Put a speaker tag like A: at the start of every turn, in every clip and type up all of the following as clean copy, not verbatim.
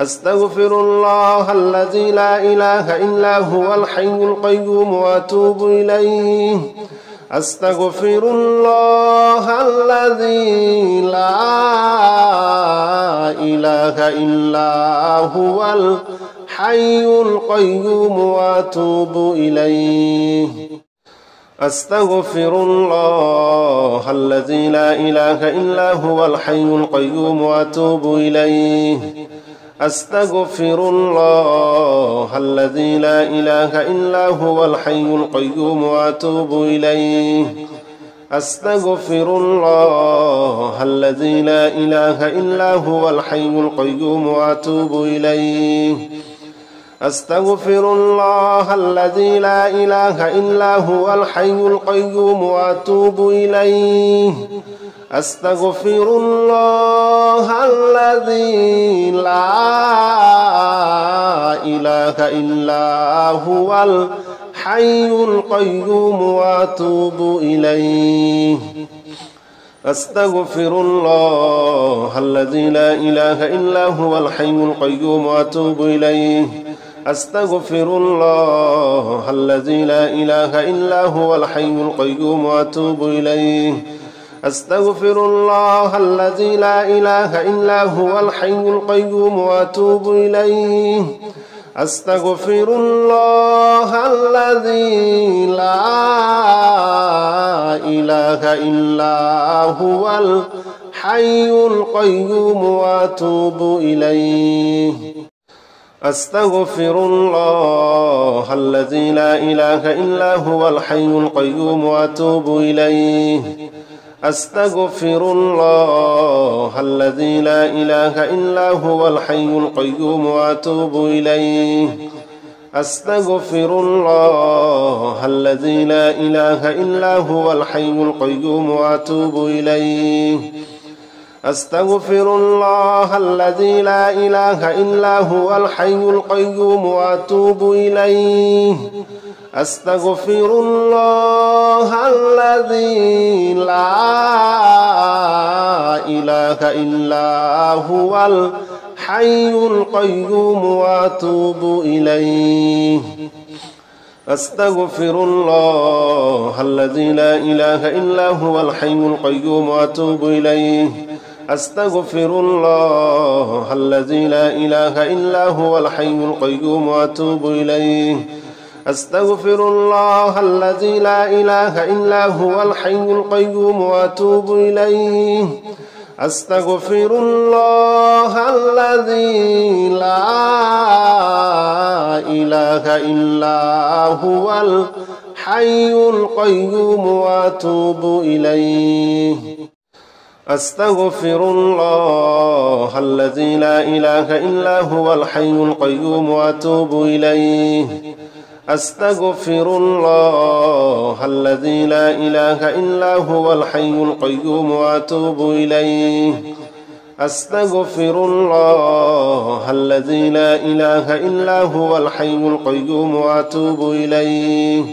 A: أستغفر الله الذي لا إله إلا هو الحي القيوم وأتوب إليه أستغفر الله الذي لا إله إلا هو الحي القيوم وأتوب إليه أستغفر الله الذي لا إله إلا هو الحي القيوم وأتوب إليه أستغفر الله الذي لا إله إلا هو الحي القيوم وأتوب إليه أستغفر الله الذي لا إله إلا هو الحي القيوم وأتوب إليه أستغفر الله الذي لا إله إلا هو الحي القيوم وأتوب إليه أستغفر الله الذي لا إله إلا هو الحي القيوم وأتوب إليه أستغفر الله الذي لا إله إلا هو الحي القيوم وأتوب إليه أستغفر الله الذي لا إله إلا هو الحي القيوم وأتوب إليه أستغفر الله الذي لا إله إلا هو الحي القيوم وأتوب إليه أستغفر الله الذي لا إله إلا هو الحي القيوم وأتوب إليه أستغفر الله الذي لا إله إلا هو الحي القيوم وأتوب إليه أستغفر الله الذي لا إله إلا هو الحي القيوم وأتوب إليه أستغفر الله الذي لا إله إلا هو الحي القيوم وأتوب إليه أستغفر الله الذي لا إله إلا هو الحي القيوم وأتوب إليه أستغفر الله الذي لا إله إلا هو الحي القيوم وأتوب إليه أستغفر الله الذي لا إله إلا هو الحي القيوم وأتوب إليه أستغفر الله الذي لا إله إلا هو الحي القيوم وأتوب إليه أستغفر الله الذي لا إله إلا هو الحي القيوم وأتوب إليه أستغفر الله الذي لا إله إلا هو الحي القيوم وأتوب إليه أستغفر الله الذي لا إله إلا هو الحي القيوم وأتوب إليه أستغفر الله الذي لا إله إلا هو الحي القيوم وأتوب إليه أستغفر الله الذي لا إله إلا هو الحي القيوم وأتوب إليه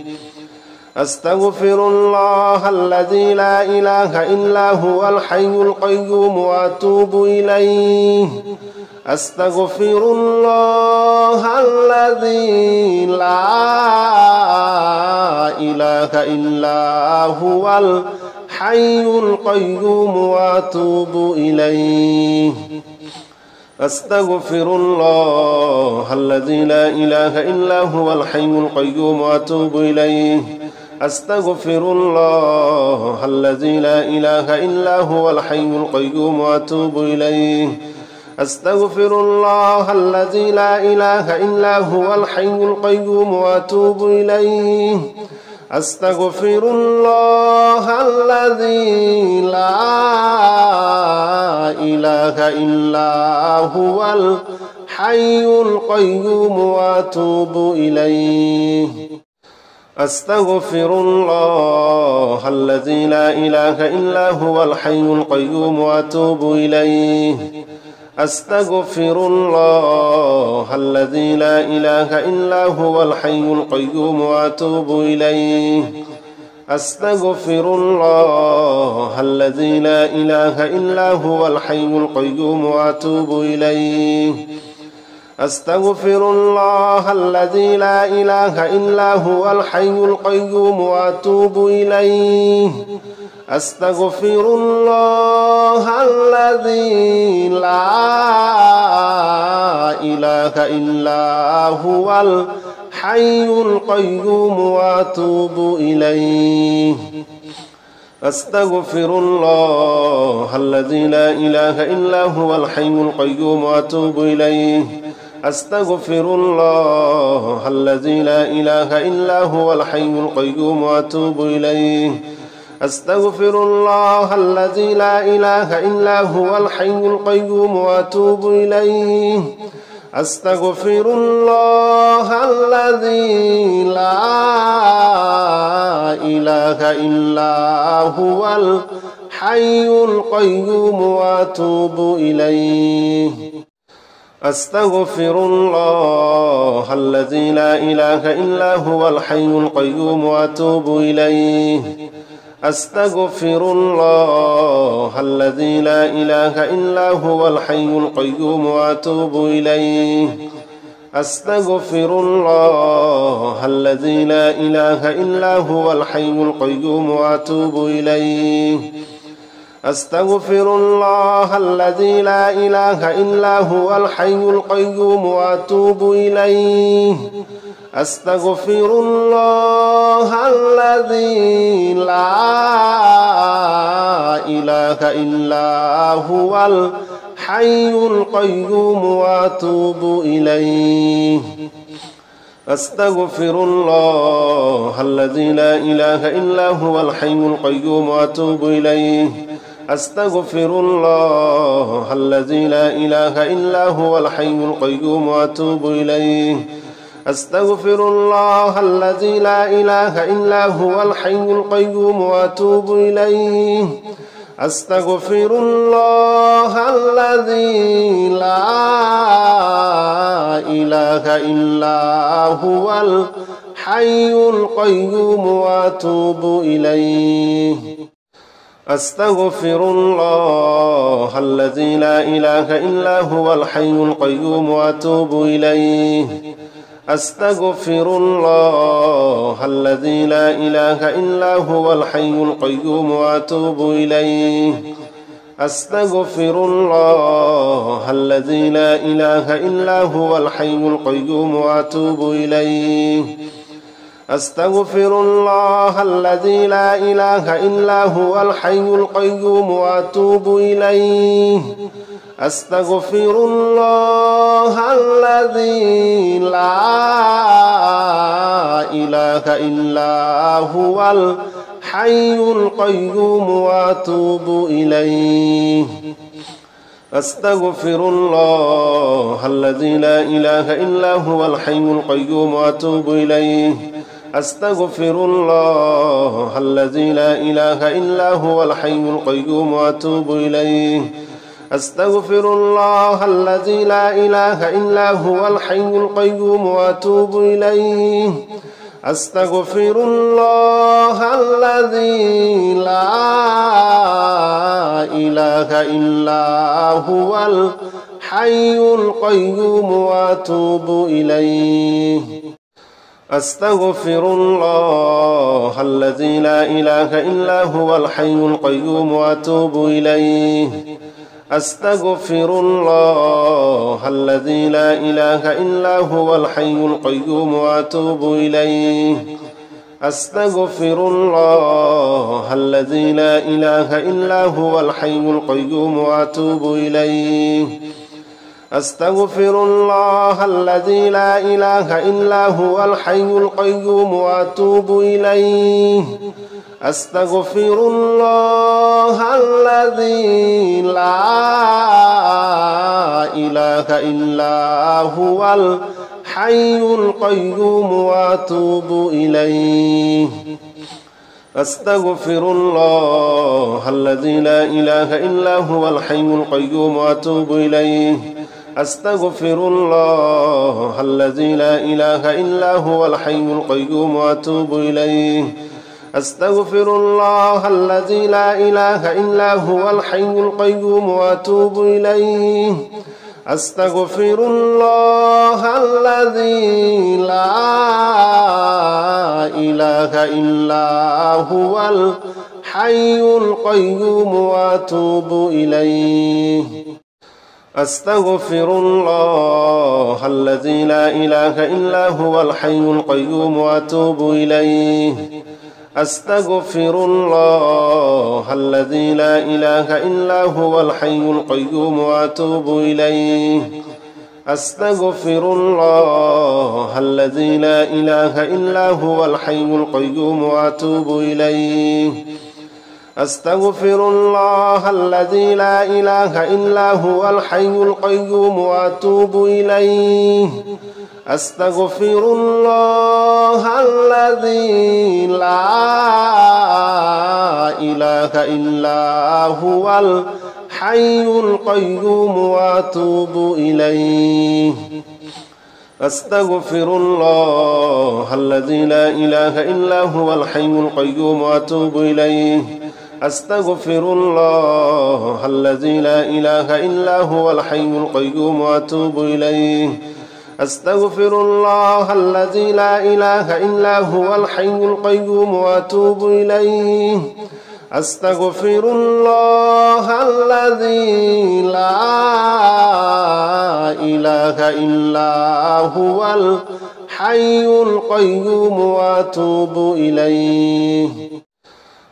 A: أستغفر الله الذي لا إله إلا هو الحي القيوم وأتوب إليه أستغفر الله الذي لا إله إلا هو الحي القيوم وأتوب إليه أستغفر الله الذي لا إله إلا هو الحي القيوم وأتوب إليه أستغفر الله الذي لا إله إلا هو الحي القيوم وأتوب إليه أستغفر الله الذي لا إله إلا هو الحي القيوم وأتوب إليه أستغفر الله الذي لا إله إلا هو الحي القيوم وأتوب إليه أستغفر الله الذي لا إله إلا هو الحي القيوم وأتوب إليه أستغفر الله الذي لا إله إلا هو الحي القيوم وأتوب إليه أستغفر الله الذي لا إله إلا هو الحي القيوم وأتوب إليه أستغفر الله الذي لا إله إلا هو الحي القيوم وأتوب إليه أستغفر الله الذي لا إله إلا هو الحي القيوم وأتوب إليه أستغفر الله الذي لا إله إلا هو الحي القيوم وأتوب إليه أستغفر الله الذي لا إله إلا هو الحي القيوم وأتوب إليه أستغفر الله الذي لا إله إلا هو الحي القيوم وأتوب إليه أستغفر الله الذي لا إله إلا هو الحي القيوم وأتوب إليه أستغفر الله الذي لا إله إلا هو الحي القيوم وأتوب إليه أستغفر الله الذي لا إله إلا هو الحي القيوم وأتوب إليه أستغفر الله الذي لا إله إلا هو الحي القيوم وأتوب إليه أستغفر الله الذي لا إله إلا هو الحي القيوم وأتوب إليه أستغفر الله الذي لا إله إلا هو الحي القيوم وأتوب إليه أستغفر الله الذي لا إله إلا هو الحي القيوم وأتوب إليه أستغفر الله الذي لا إله إلا هو الحي القيوم وأتوب إليه أستغفر الله الذي لا إله إلا هو الحي القيوم وأتوب إليه أستغفر الله الذي لا إله إلا هو الحي القيوم وأتوب إليه أستغفر الله الذي لا إله إلا هو الحي القيوم وأتوب إليه أستغفر الله الذي لا إله إلا هو الحي القيوم وأتوب إليه أستغفر الله الذي لا إله إلا هو الحي القيوم وأتوب إليه أستغفر الله الذي لا إله إلا هو الحي القيوم وأتوب إليه أستغفر الله الذي لا إله إلا هو الحي القيوم وأتوب إليه أستغفر الله الذي لا إله إلا هو الحي القيوم وأتوب إليه أستغفر الله الذي لا إله إلا هو الحي القيوم وأتوب إليه أستغفر الله الذي لا إله إلا هو الحي القيوم وأتوب إليه أستغفر الله الذي لا إله إلا هو الحي القيوم وأتوب إليه أستغفر الله الذي لا إله إلا هو الحي القيوم وأتوب إليه أستغفر الله الذي لا إله إلا هو الحي القيوم وأتوب إليه أستغفر الله الذي لا إله إلا هو الحي القيوم وأتوب إليه أستغفر الله الذي لا إله إلا هو الحي القيوم وأتوب إليه أستغفر الله الذي لا إله إلا هو الحي القيوم وأتوب إليه أستغفر الله الذي لا إله إلا هو الحي القيوم وأتوب إليه أستغفر الله الذي لا إله إلا هو الحي القيوم وأتوب إليه أستغفر الله الذي لا إله إلا هو الحي القيوم وأتوب إليه أستغفر الله الذي لا إله إلا هو الحي القيوم وأتوب إليه أستغفر الله الذي لا إله إلا هو الحي القيوم وأتوب إليه أستغفر الله الذي لا إله إلا هو الحي القيوم وأتوب إليه أستغفر الله الذي لا إله إلا هو الحي القيوم وأتوب إليه أستغفر الله الذي لا إله إلا هو الحي القيوم وأتوب إليه أستغفر الله الذي لا إله إلا هو الحي القيوم وأتوب إليه أستغفر الله الذي لا إله إلا هو الحي القيوم وأتوب إليه أستغفر الله الذي لا إله إلا هو الحي القيوم وأتوب إليه أستغفر الله الذي لا إله إلا هو الحي القيوم وأتوب إليه أستغفر الله الذي لا إله إلا هو الحي القيوم وأتوب إليه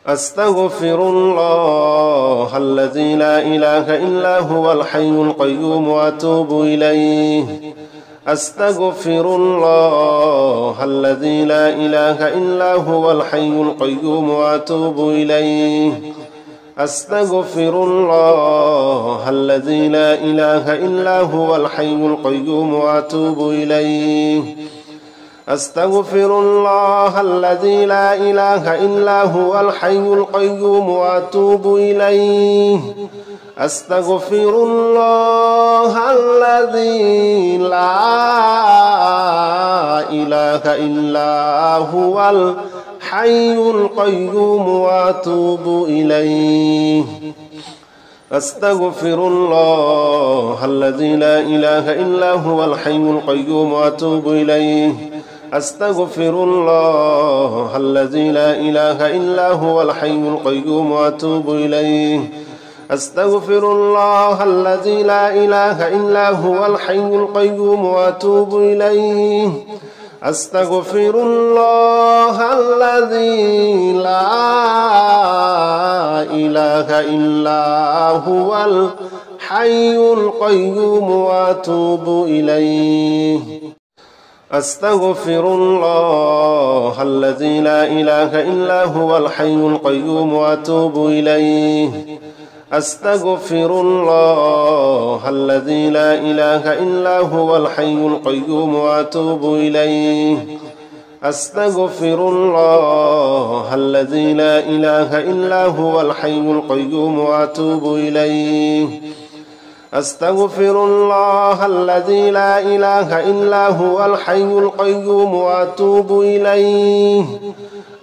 A: أستغفر الله الذي لا إله إلا هو الحي القيوم وأتوب إليه أستغفر الله الذي لا إله إلا هو الحي القيوم وأتوب إليه أستغفر الله الذي لا إله إلا هو الحي القيوم وأتوب إليه أستغفر الله الذي لا إله إلا هو الحي القيوم وأتوب إليه أستغفر الله الذي لا إله إلا هو الحي القيوم وأتوب إليه أستغفر الله الذي لا إله إلا هو الحي القيوم وأتوب إليه أستغفر الله الذي لا إله إلا هو الحي القيوم وأتوب إليه أستغفر الله الذي لا إله إلا هو الحي القيوم وأتوب إليه أستغفر الله الذي لا إله إلا هو الحي القيوم وأتوب إليه أستغفر الله الذي لا إله إلا هو الحي القيوم وأتوب إليه أستغفر الله الذي لا إله إلا هو الحي القيوم وأتوب إليه أستغفر الله الذي لا إله إلا هو الحي القيوم وأتوب إليه أستغفر الله الذي لا إله إلا هو الحي القيوم وأتوب إليه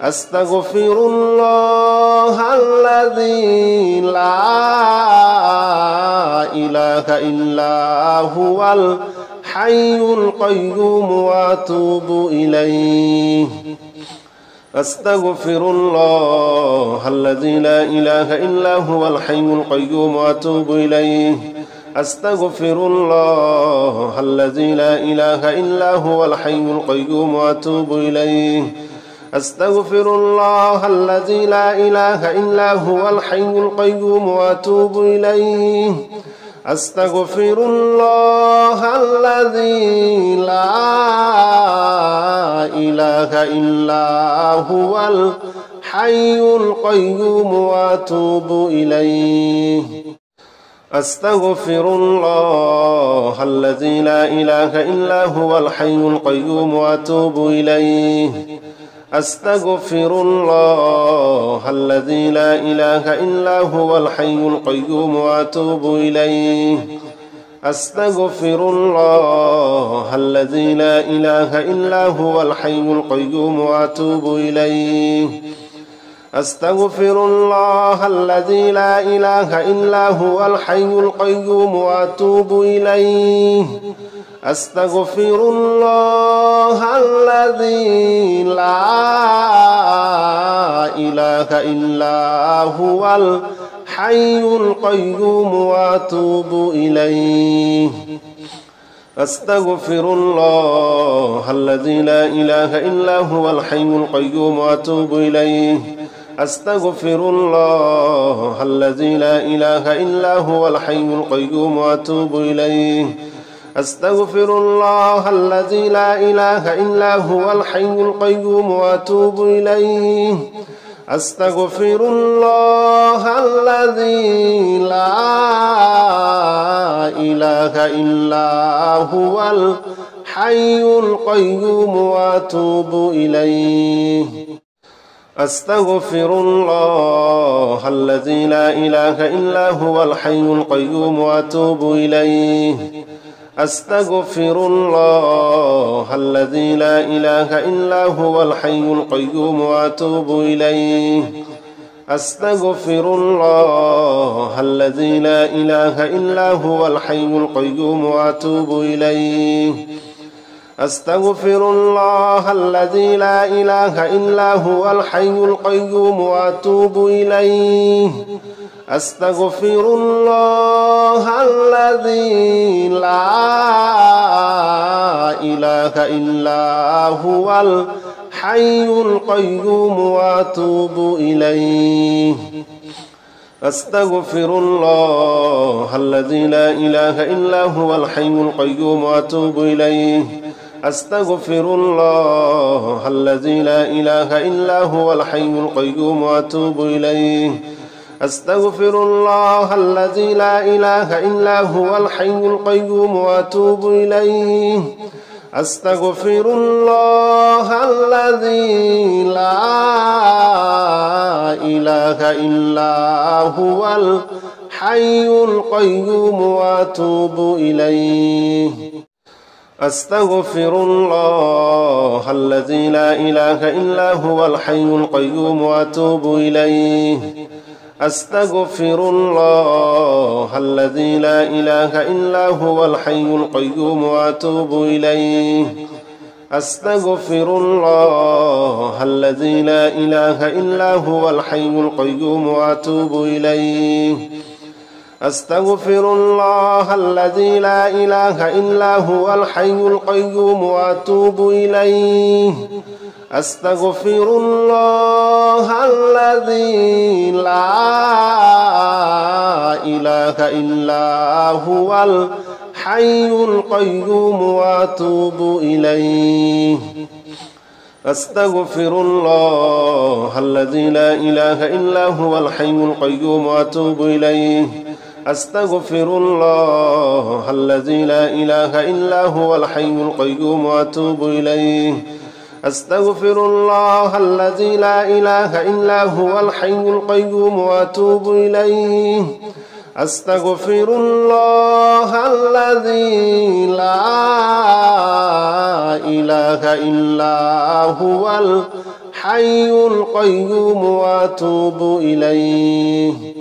A: أستغفر الله الذي لا إله إلا هو الحي القيوم وأتوب إليه أستغفر الله الذي لا إله إلا هو الحي القيوم وأتوب إليه أستغفر الله الذي لا إله إلا هو الحي القيوم وأتوب إليه أستغفر الله الذي لا إله إلا هو الحي القيوم وأتوب إليه أستغفر الله الذي لا إله إلا هو الحي القيوم وأتوب إليه أستغفر الله الذي لا إله إلا هو الحي القيوم وأتوب إليه أستغفر الله الذي لا إله إلا هو الحي القيوم وأتوب إليه أستغفر الله الذي لا إله إلا هو الحي القيوم وأتوب إليه أستغفر الله الذي لا إله إلا هو الحي القيوم وأتوب إليه أستغفر الله الذي لا إله إلا هو الحي القيوم وأتوب إليه أستغفر الله الذي لا إله إلا هو الحي القيوم وأتوب إليه أستغفر الله الذي لا إله إلا هو الحي القيوم وأتوب إليه أستغفر الله الذي لا إله إلا هو الحي القيوم وأتوب إليه أستغفر الله الذي لا إله إلا هو الحي القيوم وأتوب إليه أستغفر الله الذي لا إله إلا هو الحي القيوم وأتوب إليه أستغفر الله الذي لا إله إلا هو الحي القيوم وأتوب إليه أستغفر الله الذي لا إله إلا هو الحي القيوم وأتوب إليه أستغفر الله الذي لا إله إلا هو الحي القيوم وأتوب إليه أستغفر الله الذي لا إله إلا هو الحي القيوم وأتوب إليه أستغفر الله الذي لا إله إلا هو الحي القيوم وأتوب إليه أستغفر الله الذي لا إله إلا هو الحي القيوم وأتوب إليه أستغفر الله الذي لا إله إلا هو الحي القيوم وأتوب إليه أستغفر الله الذي لا إله إلا هو الحي القيوم وأتوب إليه أستغفر الله الذي لا إله إلا هو الحي القيوم وأتوب إليه أستغفر الله الذي لا إله إلا هو الحي القيوم وأتوب إليه أستغفر الله الذي لا إله إلا هو الحي القيوم وأتوب إليه أستغفر الله الذي لا إله إلا هو الحي القيوم وأتوب إليه أستغفر الله الذي لا إله إلا هو الحي القيوم وأتوب إليه أستغفر الله الذي لا إله إلا هو الحي القيوم وأتوب إليه أستغفر الله الذي لا إله إلا هو الحي القيوم وأتوب إليه أستغفر الله الذي لا إله إلا هو الحي القيوم وأتوب إليه أستغفر الله الذي لا إله إلا هو الحي القيوم وأتوب إليه